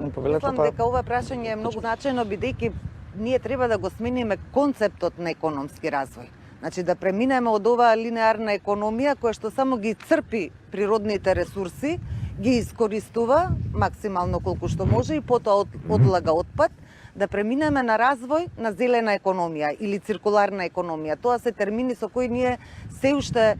не повелете Мислам дека ова прашање е многу значајно, бидејќи ние треба да го смениме концептот на економски развој. Значи да преминеме од оваа линеарна економија која што само ги црпи природните ресурси, ги искористува максимално колку што може и потоа одлага отпад, да преминеме на развој на зелена економија или циркуларна економија. Тоа се термини со кои ние се уште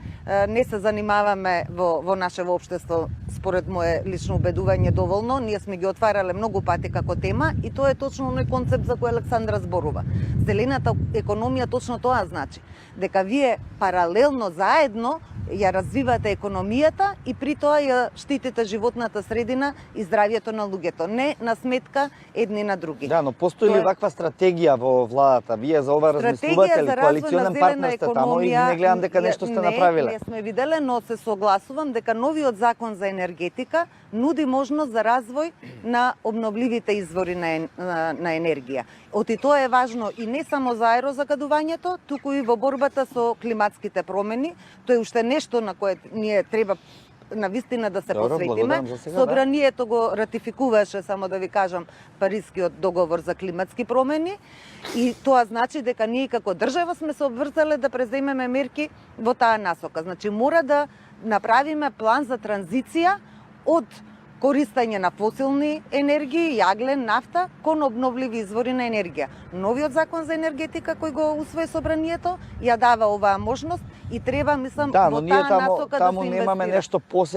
не се занимаваме во нашево општество, според мое лично убедување доволно. Ние сме ги отварале многу пати како тема и тоа е точно оној концепт за кој Александра зборува. Зелената економија точно тоа значи, дека вие паралелно заедно ја развивате економијата и при тоа ја штитите животната средина и здравјето на луѓето, не на сметка едни на други. Да, но постои ли ваква стратегија во владата? Вие за ова размислувате ли? Коалиционен партнер сте таму и не гледам дека нешто сте направиле. Не сме виделе, но се согласувам дека новиот закон за енергетика нуди можност за развој на обновливите извори на енергија. Оти тоа е важно и не само за аерозагадувањето, туку и во борбата со климатските промени. Тоа е уште нешто на кое ние треба на вистина да се посветиме. Собранието го ратификуваше, само да ви кажам, Парискиот договор за климатски промени и тоа значи дека ние како држава сме се обврзале да преземеме мерки во таа насока. Значи мора да направиме план за транзиција од користење на фосилни енергии, јаглен, нафта, кон обновливи извори на енергија. Новиот закон за енергетика кој го усвои собранието ја дава оваа можност и треба, мислам, во таа насока да се инвестира. Таму немаме нешто посебно.